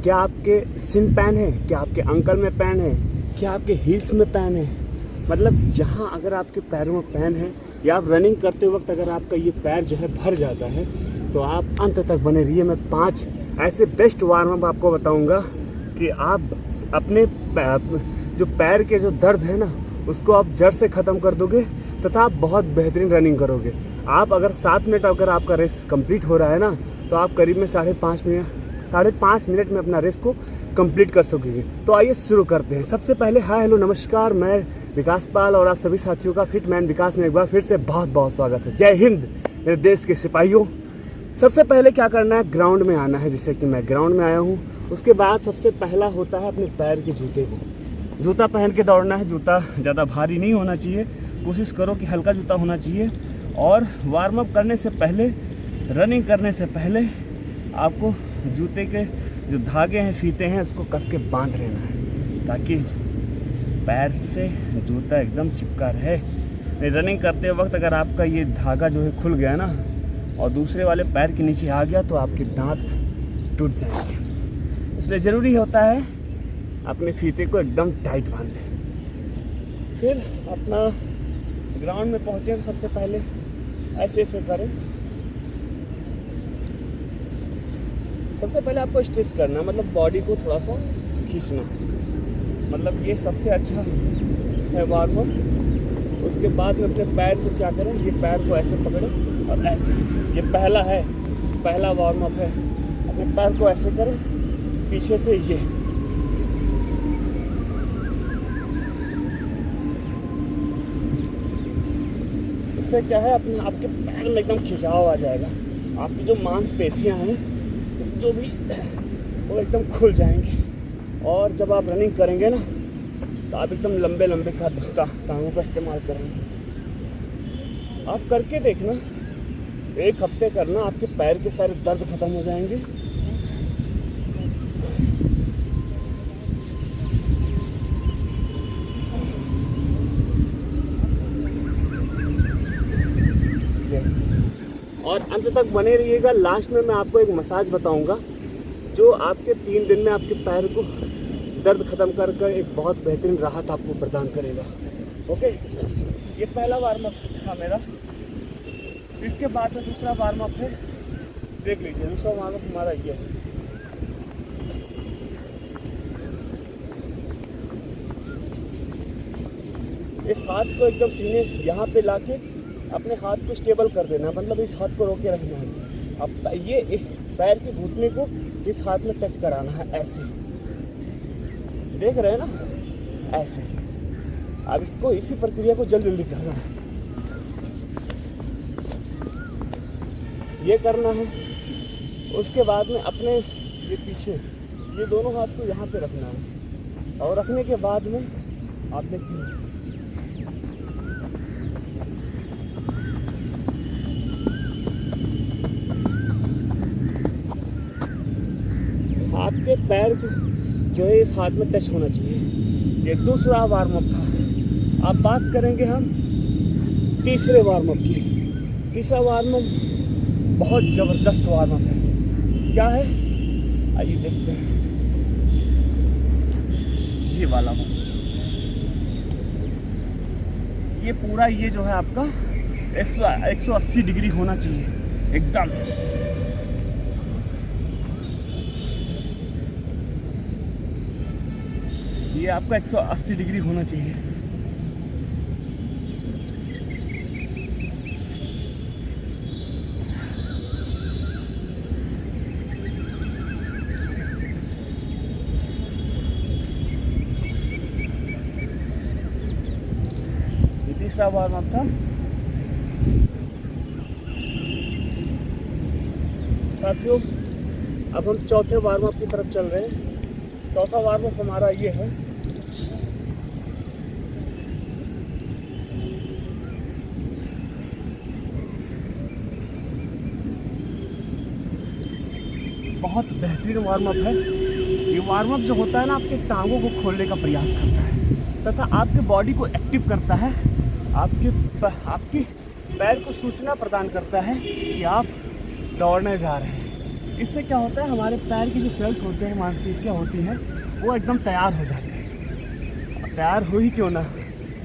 क्या आपके सिन पैन है, क्या आपके अंकल में पैन है, क्या आपके हील्स में पैन है। मतलब यहाँ अगर आपके पैरों में पैन है या आप रनिंग करते वक्त अगर आपका ये पैर जो है भर जाता है तो आप अंत तक बने रहिए। मैं 5 ऐसे बेस्ट वार्म अप आपको बताऊंगा कि आप अपने जो पैर के जो दर्द है ना उसको आप जड़ से ख़त्म कर दोगे तथा आप बहुत बेहतरीन रनिंग करोगे। आप अगर 7 मिनट अगर आपका रेस कंप्लीट हो रहा है ना तो आप करीब में 5.5 मिनट में अपना रेस को कंप्लीट कर सकोगे। तो आइए शुरू करते हैं। सबसे पहले हाय हेलो नमस्कार, मैं विकास पाल और आप सभी साथियों का फिटमैन विकास में एक बार फिर से बहुत बहुत स्वागत है। जय हिंद मेरे देश के सिपाहियों। सबसे पहले क्या करना है, ग्राउंड में आना है। जैसे कि मैं ग्राउंड में आया हूँ, उसके बाद सबसे पहला होता है अपने पैर के जूते को, जूता पहन के दौड़ना है। जूता ज़्यादा भारी नहीं होना चाहिए, कोशिश करो कि हल्का जूता होना चाहिए। और वार्म अप करने से पहले, रनिंग करने से पहले आपको जूते के जो धागे हैं, फीते हैं, उसको कस के बांध लेना है ताकि पैर से जूता एकदम चिपका रहे। रनिंग करते वक्त अगर आपका ये धागा जो है खुल गया ना और दूसरे वाले पैर के नीचे आ गया तो आपके दांत टूट जाएंगे। इसलिए ज़रूरी होता है अपने फीते को एकदम टाइट बांध लें। फिर अपना ग्राउंड में पहुँचे तो सबसे पहले ऐसे करें। सबसे पहले आपको स्ट्रेच करना, मतलब बॉडी को थोड़ा सा खींचना है। मतलब ये सबसे अच्छा है वार्म अप। उसके बाद में अपने पैर को क्या करें, ये पैर को ऐसे पकड़ें और ऐसे, ये पहला वार्म अप है। अपने पैर को ऐसे करें पीछे से, ये इससे क्या है अपने आपके पैर में एकदम खिंचाव आ जाएगा। आपकी जो मांसपेशियां हैं जो भी वो एकदम खुल जाएंगे। और जब आप रनिंग करेंगे ना तो आप एकदम लंबे टांगों का इस्तेमाल करेंगे। आप करके देखना, 1 हफ्ते करना, आपके पैर के सारे दर्द खत्म हो जाएंगे। और अंत तक बने रहिएगा। लास्ट में मैं आपको एक मसाज बताऊंगा जो आपके 3 दिन में आपके पैर को दर्द ख़त्म कर एक बहुत बेहतरीन राहत आपको प्रदान करेगा। ओके, ये पहला वार्म अप था मेरा। इसके बाद में दूसरा वार्म अप है, देख लीजिए। दूसरा वार्म अप हमारा ये है। इस हाथ को एकदम सीने यहाँ पे लाके अपने हाथ को स्टेबल कर देना, मतलब इस हाथ को रोके रखना है। अब ये पैर के घुटने को इस हाथ में टच कराना है, ऐसे देख रहे हैं ना, ऐसे। अब इसको इसी प्रक्रिया को जल्दी करना है, ये करना है। उसके बाद में अपने ये पीछे ये दोनों हाथ को यहाँ पे रखना है और रखने के बाद में आप देखिए आपके पैर जो है इस हाथ में टच होना चाहिए। ये दूसरा वार्म अप था। अब बात करेंगे हम तीसरे वार्म अप की। तीसरा वार्म अप बहुत ज़बरदस्त वार्म अप है। क्या है, आइए देखते हैं। ये वाला ये पूरा ये जो है आपका 180 डिग्री होना चाहिए एकदम। ये आपका 180 डिग्री होना चाहिए। ये तीसरा वार्म अप था। साथियों, अब हम चौथे वार्म अप की तरफ चल रहे हैं। चौथा वार्म अप हमारा ये है। बहुत बेहतरीन वार्म अप है। ये वार्म अप जो होता है ना, आपके टांगों को खोलने का प्रयास करता है तथा आपके बॉडी को एक्टिव करता है। आपकी पैर को सूचना प्रदान करता है कि आप दौड़ने जा रहे हैं। इससे क्या होता है, हमारे पैर की जो सेल्स होते हैं, मांसपेशियाँ होती हैं, वो एकदम तैयार हो जाते हैं। अब तैयार हो ही क्यों ना,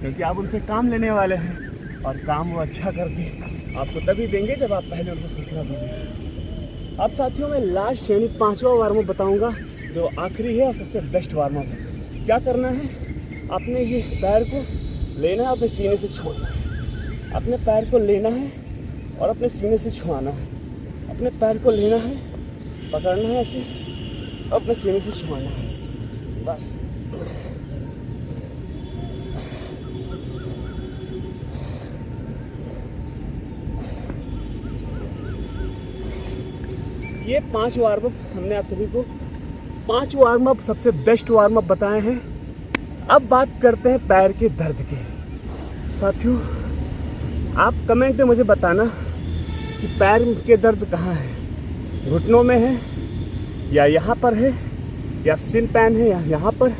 क्योंकि आप उनसे काम लेने वाले हैं, और काम वो अच्छा करके आपको तभी देंगे जब आप पहले उनको सूचना दोगे। अब साथियों, मैं लास्ट यानी 5वां वार्म अप बताऊँगा, जो आखिरी है और सबसे बेस्ट वार्म अप है। क्या करना है, अपने ये पैर को लेना है, अपने सीने से छोड़ना है। अपने पैर को लेना है और अपने सीने से छुआना है। अपने पैर को लेना है, पकड़ना है ऐसे, अपने सीने से छुआना है, बस। ये 5 वार्म अप हमने आप सभी को 5 वार्म अप सबसे बेस्ट वार्म अप बताए हैं। अब बात करते हैं पैर के दर्द की। साथियों, आप कमेंट में मुझे बताना कि पैर के दर्द कहाँ है, घुटनों में है या यहाँ पर है, या सिन पैन है या यहाँ पर,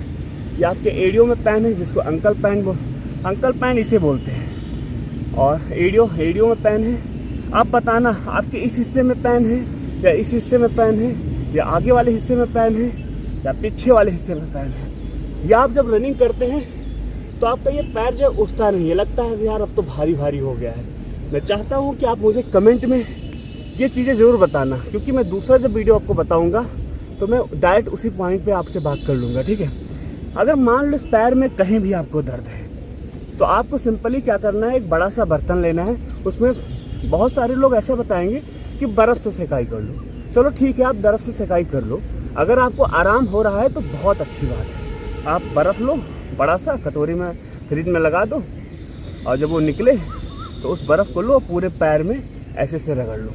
या आपके एडियो में पैन है, जिसको अंकल पैन इसे बोलते हैं, और एडियो में पैन है। आप बताना आपके इस हिस्से में पैन है या इस हिस्से में पैन है, या आगे वाले हिस्से में पैन है या पीछे वाले हिस्से में पैन है। या आप जब रनिंग करते हैं तो आपका ये पैर जो उठता नहीं है, लगता है कि यार अब तो भारी भारी हो गया है। मैं चाहता हूँ कि आप मुझे कमेंट में ये चीज़ें ज़रूर बताना, क्योंकि मैं दूसरा जब वीडियो आपको बताऊँगा तो मैं डायरेक्ट उसी पॉइंट पे आपसे बात कर लूँगा, ठीक है। अगर मान लो इस पैर में कहीं भी आपको दर्द है, तो आपको सिंपली क्या करना है, एक बड़ा सा बर्तन लेना है। उसमें बहुत सारे लोग ऐसा बताएंगे कि बर्फ़ से सेकाई कर लो। चलो ठीक है, आप बर्फ़ से सेकाई कर लो। अगर आपको आराम हो रहा है तो बहुत अच्छी बात है। आप बर्फ़ लो, बड़ा सा कटोरी में फ्रिज में लगा दो, और जब वो निकले तो उस बर्फ़ को लो, पूरे पैर में ऐसे से रगड़ लो।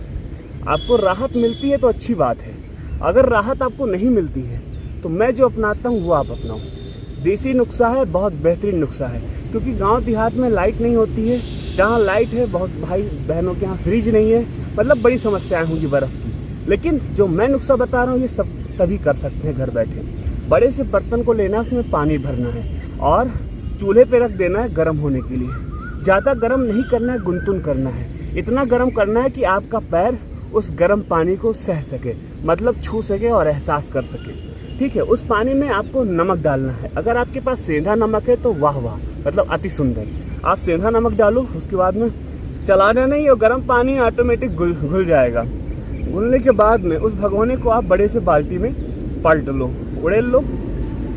आपको राहत मिलती है तो अच्छी बात है। अगर राहत आपको नहीं मिलती है तो मैं जो अपनाता हूँ वो आप अपनाओ। देसी नुस्खा है, बहुत बेहतरीन नुस्खा है, क्योंकि गांव देहात में लाइट नहीं होती है। जहाँ लाइट है, बहुत भाई बहनों के यहाँ फ्रिज नहीं है, मतलब बड़ी समस्याएं होंगी बर्फ़ की। लेकिन जो मैं नुस्खा बता रहा हूँ ये सभी कर सकते हैं घर बैठे। बड़े से बर्तन को लेना, उसमें पानी भरना है और चूल्हे पे रख देना है गर्म होने के लिए। ज़्यादा गर्म नहीं करना है, गुनगुन करना है। इतना गर्म करना है कि आपका पैर उस गर्म पानी को सह सके, मतलब छू सके और एहसास कर सके, ठीक है। उस पानी में आपको नमक डालना है। अगर आपके पास सेंधा नमक है तो वाह वाह, मतलब अति सुंदर। आप सेंधा नमक डालो, उसके बाद में चलाना नहीं, और गर्म पानी ऑटोमेटिक घुल जाएगा। घुलने के बाद में उस भगोने को आप बड़े से बाल्टी में पलट लो, उड़ेल लो,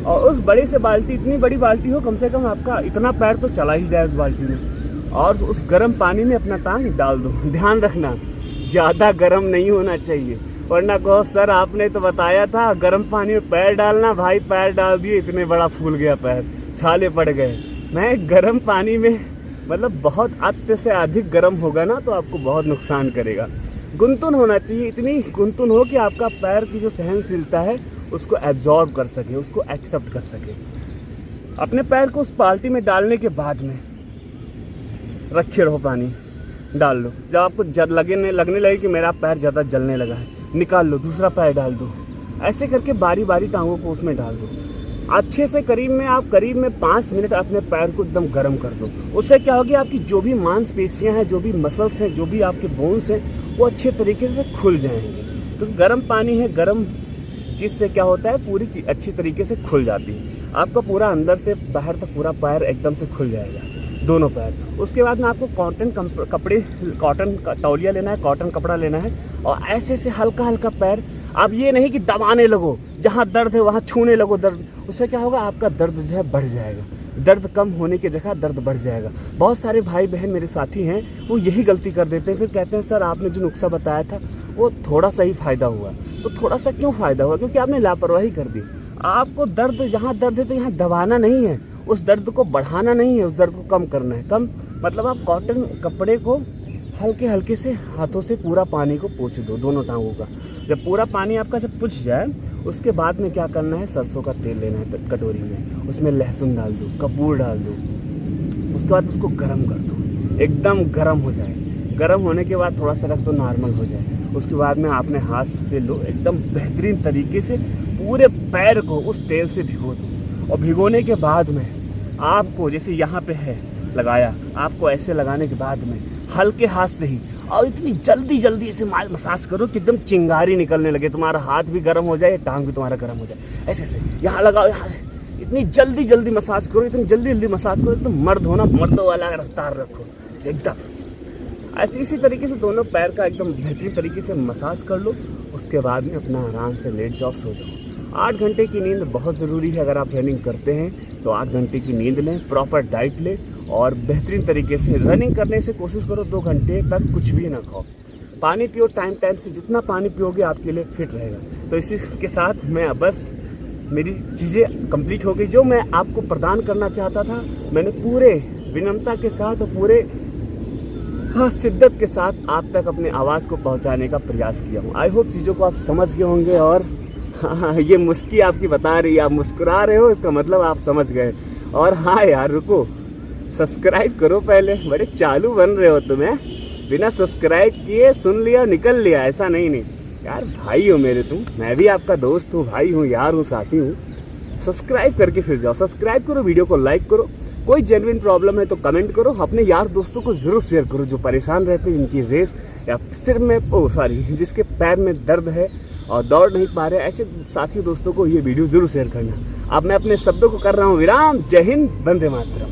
और उस बड़े से बाल्टी, इतनी बड़ी बाल्टी हो, कम से कम आपका इतना पैर तो चला ही जाए उस बाल्टी में, और उस गर्म पानी में अपना टांग डाल दो। ध्यान रखना, ज़्यादा गर्म नहीं होना चाहिए, वरना कहो सर आपने तो बताया था गर्म पानी में पैर डालना। भाई पैर डाल दिए, इतने बड़ा फूल गया पैर, छाले पड़ गए। मैं गर्म पानी में, मतलब बहुत अत्य से अधिक गर्म होगा ना तो आपको बहुत नुकसान करेगा। गुनगुन होना चाहिए, इतनी गुनगुन हो कि आपका पैर की जो सहनशीलता है उसको एब्जॉर्ब कर सके, उसको एक्सेप्ट कर सके। अपने पैर को उस बाल्टी में डालने के बाद में रखे रहो, पानी डाल लो। जब आपको लगने लगे कि मेरा पैर ज़्यादा जलने लगा है, निकाल लो, दूसरा पैर डाल दो। ऐसे करके बारी बारी टांगों को उसमें डाल दो। अच्छे से करीब में 5 मिनट अपने पैर को एकदम गर्म कर दो। उससे क्या होगी, आपकी जो भी मांसपेशियां हैं, जो भी मसल्स हैं, जो भी आपके बोन्स हैं, वो अच्छे तरीके से खुल जाएंगे। क्योंकि गर्म पानी है, गर्म चीज़ से क्या होता है, पूरी चीज़ अच्छी तरीके से खुल जाती है। आपका पूरा अंदर से बाहर तक पूरा पैर एकदम से खुल जाएगा, दोनों पैर। उसके बाद में आपको कॉटन का तौलिया लेना है, कॉटन कपड़ा लेना है, और ऐसे से हल्का हल्का पैर, आप ये नहीं कि दबाने लगो, जहाँ दर्द है वहाँ छूने लगो दर्द। उससे क्या होगा, आपका दर्द जो है बढ़ जाएगा। दर्द कम होने की जगह दर्द बढ़ जाएगा। बहुत सारे भाई बहन मेरे साथी हैं, वो यही गलती कर देते हैं, फिर कहते हैं सर आपने जो नुस्खा बताया था वो थोड़ा सा ही फ़ायदा हुआ। तो थोड़ा सा क्यों फ़ायदा हुआ, क्योंकि आपने लापरवाही कर दी। आपको दर्द, जहाँ दर्द है तो यहाँ दबाना नहीं है, उस दर्द को बढ़ाना नहीं है, उस दर्द को कम करना है। कम मतलब आप कॉटन कपड़े को हल्के हल्के से हाथों से पूरा पानी को पोंछ दो, दोनों टांगों का। जब पूरा पानी आपका जब पुछ जाए, उसके बाद में क्या करना है, सरसों का तेल लेना है कटोरी में, उसमें लहसुन डाल दो, कपूर डाल दो। उसके बाद उसको गर्म कर दो, एकदम गर्म हो जाए। गर्म होने के बाद थोड़ा सा रख दो, नॉर्मल हो जाए। उसके बाद में आपने हाथ से लो, एकदम बेहतरीन तरीके से पूरे पैर को उस तेल से भिगो दो। और भिगोने के बाद में आपको, जैसे यहाँ पे है लगाया, आपको ऐसे लगाने के बाद में हल्के हाथ से ही और इतनी जल्दी जल्दी इसे मसाज करो कि एकदम चिंगारी निकलने लगे, तुम्हारा हाथ भी गर्म हो जाए, टांग भी तुम्हारा गर्म हो जाए। ऐसे से यहाँ लगाओ, यहाँ इतनी जल्दी जल्दी मसाज करो, इतनी जल्दी जल्दी मसाज करो, एकदम मर्द होना, मर्दों वाला रफ्तार रखो एकदम। ऐसे इसी तरीके से दोनों पैर का एकदम बेहतरीन तरीके से मसाज कर लो। उसके बाद में अपना आराम से लेट जाओ, सो जाओ। 8 घंटे की नींद बहुत ज़रूरी है। अगर आप रनिंग करते हैं तो 8 घंटे की नींद लें, प्रॉपर डाइट लें और बेहतरीन तरीके से रनिंग करने से कोशिश करो 2 घंटे तक कुछ भी ना खाओ। पानी पियो टाइम से, जितना पानी पियोगे आपके लिए फिट रहेगा। तो इसी के साथ मैं बस मेरी चीज़ें कंप्लीट हो गई। जो मैं आपको प्रदान करना चाहता था मैंने पूरे विनम्रता के साथ और पूरे शिद्दत के साथ आप तक अपने आवाज़ को पहुंचाने का प्रयास किया हूं। आई होप चीज़ों को आप समझ गए होंगे। और हाँ, ये मुस्की आपकी बता रही है, आप मुस्कुरा रहे हो, इसका मतलब आप समझ गए। और हाँ यार रुको, सब्सक्राइब करो पहले, बड़े चालू बन रहे हो तुम्हें, बिना सब्सक्राइब किए सुन लिया निकल लिया, ऐसा नहीं यार। भाई हो मेरे तुम, मैं भी आपका दोस्त हूँ, भाई हूँ, यार हूँ, साथी हूँ। सब्सक्राइब करके फिर जाओ, सब्सक्राइब करो, वीडियो को लाइक करो। कोई जेन्युइन प्रॉब्लम है तो कमेंट करो, अपने यार दोस्तों को ज़रूर शेयर करो जो परेशान रहते हैं, जिनकी रेस या सिर में जिसके पैर में दर्द है और दौड़ नहीं पा रहे, ऐसे साथी दोस्तों को ये वीडियो ज़रूर शेयर करना। अब मैं अपने शब्दों को कर रहा हूँ विराम। जय हिंद, वंदे मातरम।